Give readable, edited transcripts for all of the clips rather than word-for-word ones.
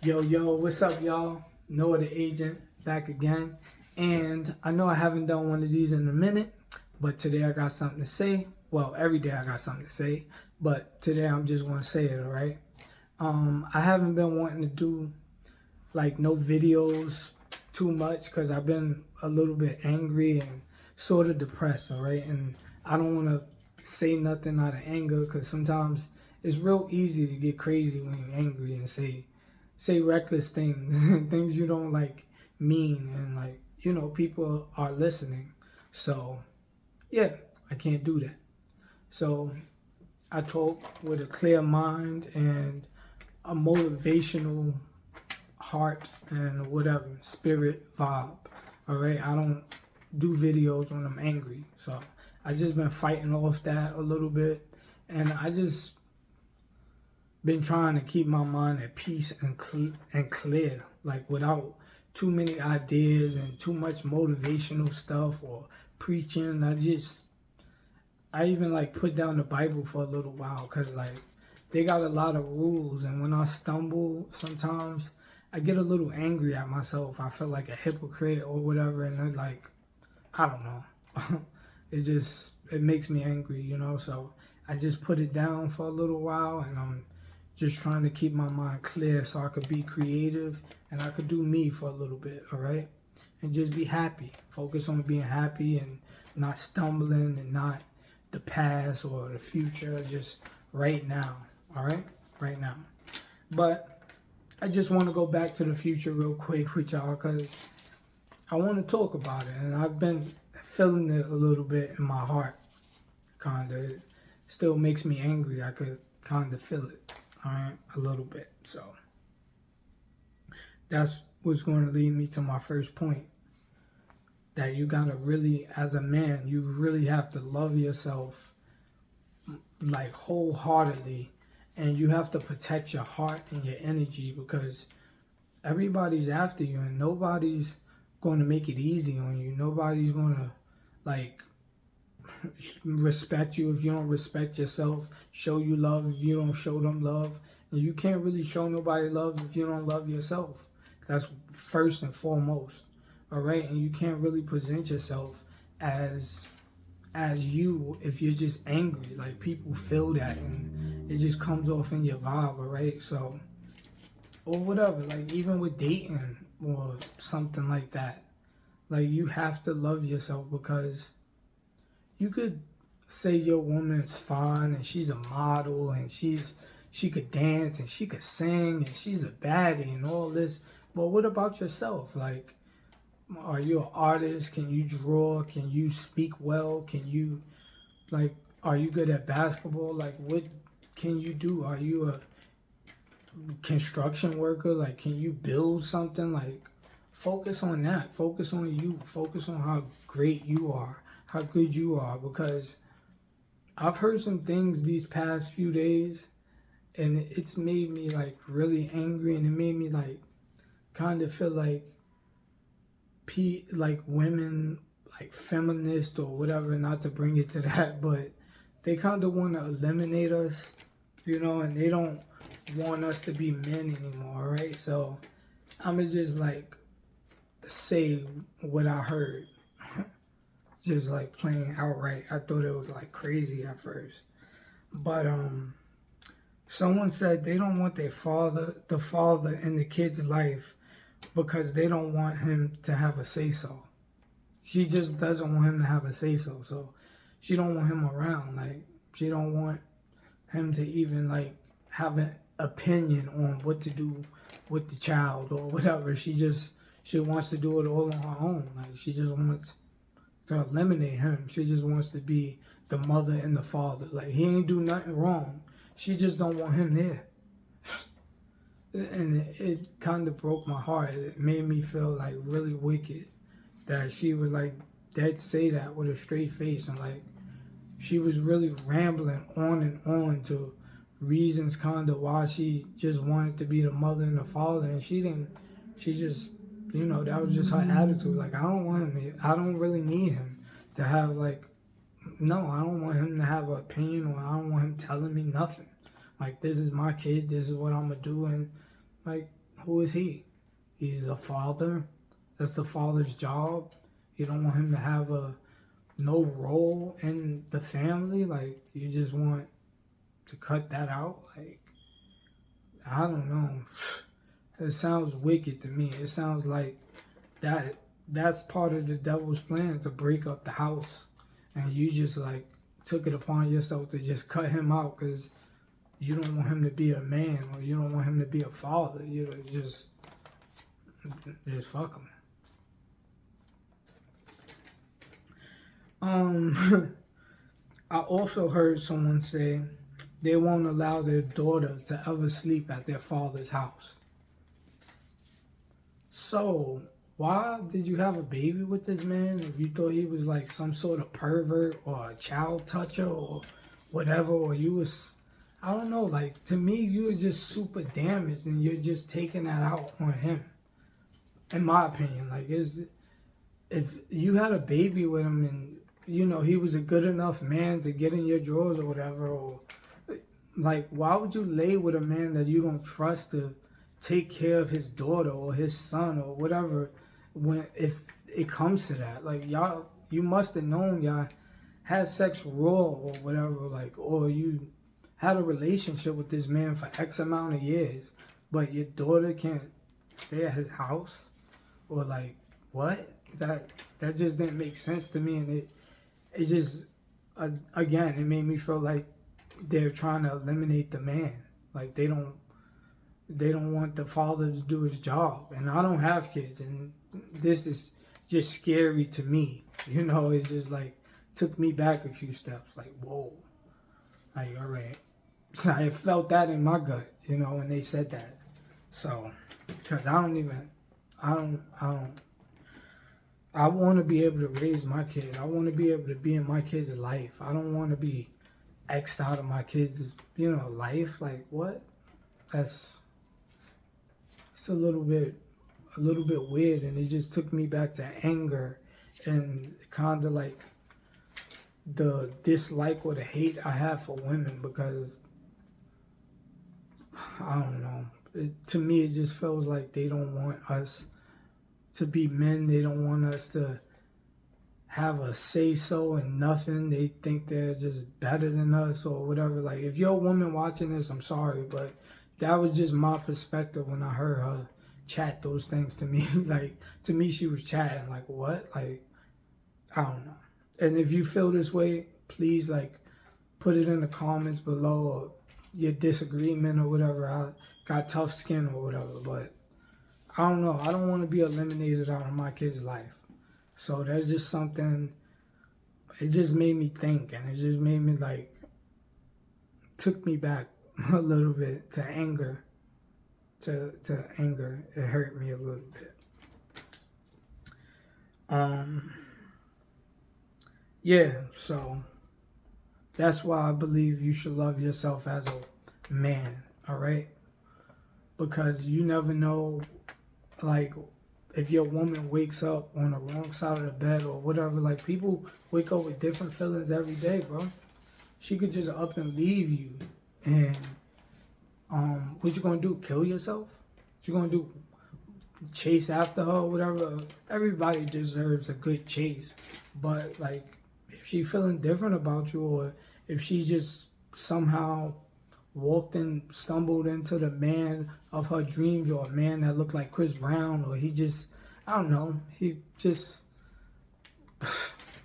Yo, what's up, y'all? Noah the Agent back again. And I know I haven't done one of these in a minute, but today I got something to say. Well, every day I got something to say, but today I'm just going to say it, all right? I haven't been wanting to do like no videos too much because I've been a little bit angry and sort of depressed, all right? And I don't want to say nothing out of anger because sometimes it's real easy to get crazy when you're angry and say reckless things and things you don't like mean, and like, people are listening. So yeah, I can't do that. So I talk with a clear mind and a motivational heart and whatever spirit vibe. All right, I don't do videos when I'm angry. So I just been fighting off that a little bit, and I just been trying to keep my mind at peace and clear, like without too many ideas and too much motivational stuff or preaching. I even like put down the Bible for a little while because like they got a lot of rules, and when I stumble sometimes I get a little angry at myself. I feel like a hypocrite or whatever, and then like I don't know. It makes me angry. So I just put it down for a little while, and I'm just trying to keep my mind clear so I could be creative and I could do me for a little bit, all right? And just be happy. Focus on being happy and not stumbling and not the past or the future, just right now, all right? Right now. But I just want to go back to the future real quick with y'all because I want to talk about it, and I've been feeling it a little bit in my heart, kind of. It still makes me angry. I could kind of feel it, all right, a little bit. So that's what's going to lead me to my first point, that you got to really, as a man, you really have to love yourself like wholeheartedly, and you have to protect your heart and your energy because everybody's after you and nobody's going to make it easy on you. Nobody's going to like respect you if you don't respect yourself, show you love if you don't show them love, and you can't really show nobody love if you don't love yourself. That's first and foremost, all right? And you can't really present yourself as you if you're just angry. Like, people feel that and it just comes off in your vibe, all right? So, or whatever, like even with dating or something like that, like you have to love yourself because you could say your woman's fine and she's a model and she could dance and she could sing and she's a baddie and all this, but what about yourself? Like, are you an artist? Can you draw? Can you speak well? Can you, like, are you good at basketball? Like, what can you do? Are you a construction worker? Like, can you build something? Like, focus on that. Focus on you. Focus on how great you are, how good you are, because I've heard some things these past few days and it's made me like really angry, and it made me like kind of feel like women, like feminist or whatever, not to bring it to that, but they kind of want to eliminate us, and they don't want us to be men anymore, right? So I'ma just like say what I heard. Just like plain outright. I thought it was like crazy at first. But someone said they don't want the father in the kid's life because they don't want him to have a say-so. She just doesn't want him to have a say-so. So she don't want him around. Like, she don't want him to even like have an opinion on what to do with the child or whatever. She wants to do it all on her own. Like, she just wants to eliminate him. She just wants to be the mother and the father. Like, he ain't do nothing wrong. She just don't want him there. And it kind of broke my heart. It made me feel like really wicked that she would like dead say that with a straight face, and like she was really rambling on and on to reasons kind of why she just wanted to be the mother and the father, and she just, that was just her attitude. Like, I don't want him. I don't really need him to have like, no, I don't want him to have an opinion, or I don't want him telling me nothing. Like, this is my kid, this is what I'm gonna do, and like, who is he? He's the father. That's the father's job. You don't want him to have no role in the family. Like, you just want to cut that out. Like, I don't know. It sounds wicked to me. It sounds like that's part of the devil's plan, to break up the house. And you just like took it upon yourself to just cut him out because you don't want him to be a man, or you don't want him to be a father. You know, just fuck him. I also heard someone say they won't allow their daughter to ever sleep at their father's house. So, why did you have a baby with this man if you thought he was like some sort of pervert or a child toucher or whatever, or you was, I don't know, like, to me, you were just super damaged and you're just taking that out on him, in my opinion. Like, if you had a baby with him and, you know, he was a good enough man to get in your drawers or whatever, or, like, why would you lay with a man that you don't trust to take care of his daughter or his son or whatever, if it comes to that? Like, y'all, you must have known y'all had sex raw or whatever, like, or you had a relationship with this man for X amount of years, but your daughter can't stay at his house, or like, what? That just didn't make sense to me, and it just, again, it made me feel like they're trying to eliminate the man. Like, they don't want the father to do his job. And I don't have kids, and this is just scary to me. You know, it's just like, took me back a few steps. Like, whoa. Like, all right. I felt that in my gut, you know, when they said that. So, because I want to be able to raise my kid. I want to be able to be in my kid's life. I don't want to be X'd out of my kid's, you know, life. Like, what? It's a little bit weird, and it just took me back to anger and kind of like the dislike or the hate I have for women, because I don't know. To me, it just feels like they don't want us to be men. They don't want us to have a say-so in nothing. They think they're just better than us or whatever. Like, if you're a woman watching this, I'm sorry, but that was just my perspective when I heard her chat those things to me. Like, to me, she was chatting like, what? Like, I don't know. And if you feel this way, please, like, put it in the comments below, or your disagreement or whatever. I got tough skin or whatever, but I don't know. I don't want to be eliminated out of my kid's life. So that's just something, it just made me think, and it just made me, like, took me back a little bit to anger. To anger. It hurt me a little bit. Yeah, so that's why I believe you should love yourself as a man, all right? Because you never know, like, if your woman wakes up on the wrong side of the bed or whatever. Like, people wake up with different feelings every day, bro. She could just up and leave you, and what you gonna do? Kill yourself? What you gonna do? Chase after her or whatever? Everybody deserves a good chase, but like, if she feeling different about you, or if she just somehow stumbled into the man of her dreams, or a man that looked like Chris Brown, or he just, I don't know, he just,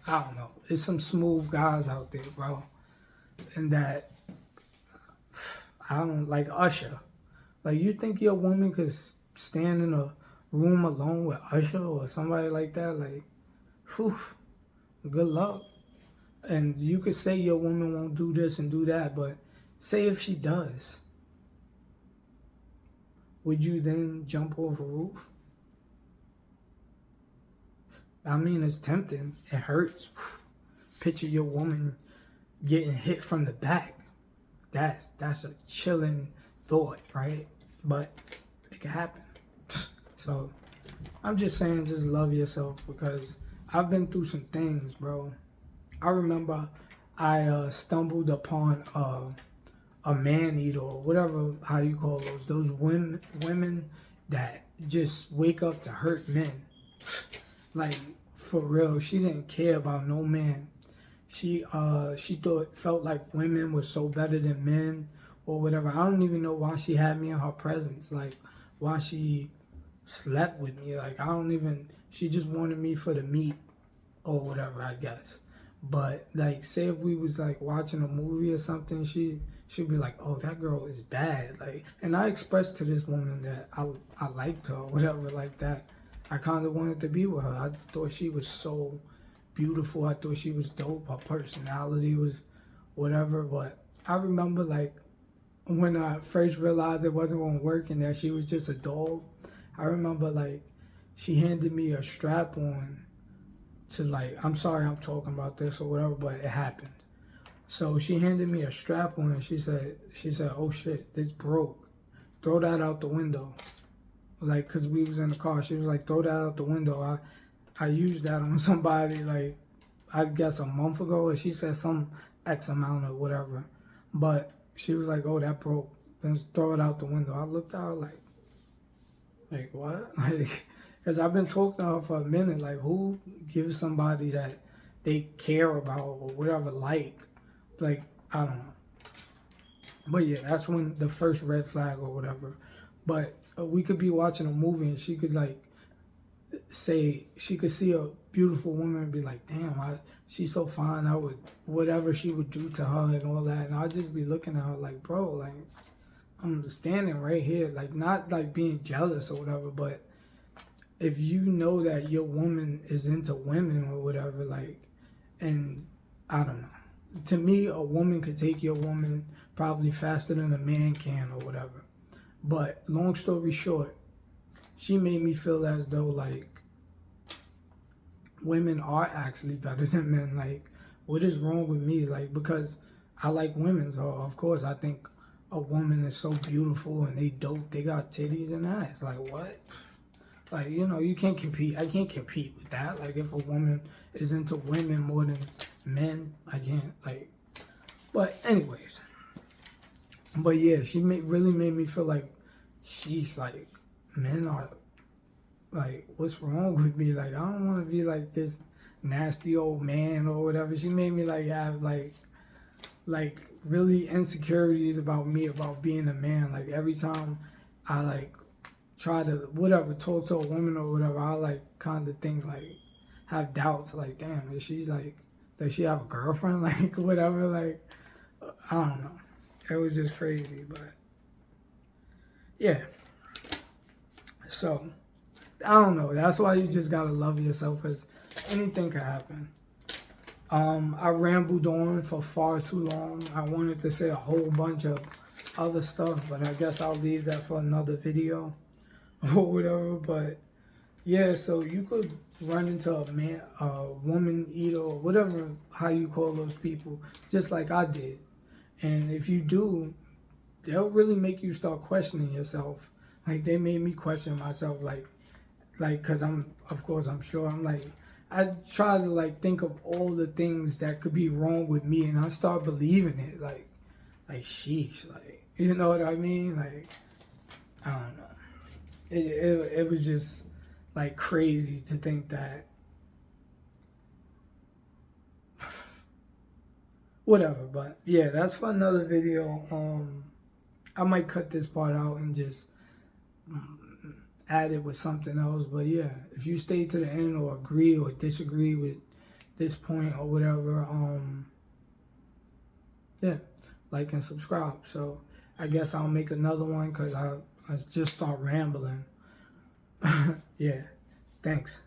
I don't know. There's some smooth guys out there, bro, and that, I don't, like Usher. Like, you think your woman could stand in a room alone with Usher or somebody like that? Like, whew, good luck. And you could say your woman won't do this and do that, but say if she does, would you then jump off a roof? I mean, it's tempting. It hurts. Picture your woman getting hit from the back. That's a chilling thought, right? But it can happen. So I'm just saying, just love yourself, because I've been through some things, bro. I remember I stumbled upon a man-eater, or whatever, how you call those women that just wake up to hurt men. Like, for real, she didn't care about no man. She felt like women were so better than men or whatever. I don't even know why she had me in her presence. Like, why she slept with me. Like, I don't even, she just wanted me for the meat or whatever, I guess. But like, say if we was like watching a movie or something, she'd be like, "Oh, that girl is bad." Like, and I expressed to this woman that I liked her or whatever like that. I kind of wanted to be with her. I thought she was so beautiful. I thought she was dope. Her personality was whatever. But I remember like when I first realized it wasn't gonna work and that she was just a dog. I remember like she handed me a strap on to like, I'm sorry I'm talking about this or whatever, but it happened. So she handed me a strap on and she said, "Oh shit, this broke. Throw that out the window." Like, cause we was in the car. She was like, "Throw that out the window." I used that on somebody like, I guess a month ago, and she said some X amount or whatever. But she was like, "Oh, that broke. Then throw it out the window." I looked at her like what? Like, because I've been talking to her for a minute. Like, who gives somebody that they care about or whatever, like, I don't know. But yeah, that's when the first red flag or whatever. But we could be watching a movie and she could like say, she could see a beautiful woman and be like, "Damn, she's so fine. I would, whatever she would do to her and all that." And I'd just be looking at her like, bro, like, I'm standing right here. Like, not like being jealous or whatever, but if you know that your woman is into women or whatever, like, and I don't know. To me, a woman could take your woman probably faster than a man can or whatever. But long story short, she made me feel as though like women are actually better than men. Like, what is wrong with me? Like, because I like women, so of course I think a woman is so beautiful and they dope. They got titties and ass. Like, what? Like, you know, you can't compete. I can't compete with that. Like, if a woman is into women more than men, I can't, like, but anyways. But yeah, she really made me feel like she's like, men are, like, what's wrong with me? Like, I don't want to be like this nasty old man or whatever. She made me like have like really insecurities about me, about being a man. Like, every time I like try to whatever talk to a woman or whatever, I like kind of think like, have doubts like, damn, is she's like, does she have a girlfriend? Like, whatever. Like, I don't know. It was just crazy, but yeah. So I don't know. That's why you just gotta love yourself, because anything can happen. I rambled on for far too long. I wanted to say a whole bunch of other stuff, but I guess I'll leave that for another video or whatever. But yeah, so you could run into a woman eater or whatever, how you call those people, just like I did. And if you do, they'll really make you start questioning yourself. Like, they made me question myself, like, cause of course I'm sure I'm like, I try to like think of all the things that could be wrong with me, and I start believing it. Like sheesh, like, you know what I mean? Like, I don't know. It was just like crazy to think that. Whatever, but yeah, that's for another video. I might cut this part out and just add it with something else. But yeah, if you stay to the end or agree or disagree with this point or whatever, yeah, like and subscribe. So I guess I'll make another one because I just start rambling. Yeah, thanks.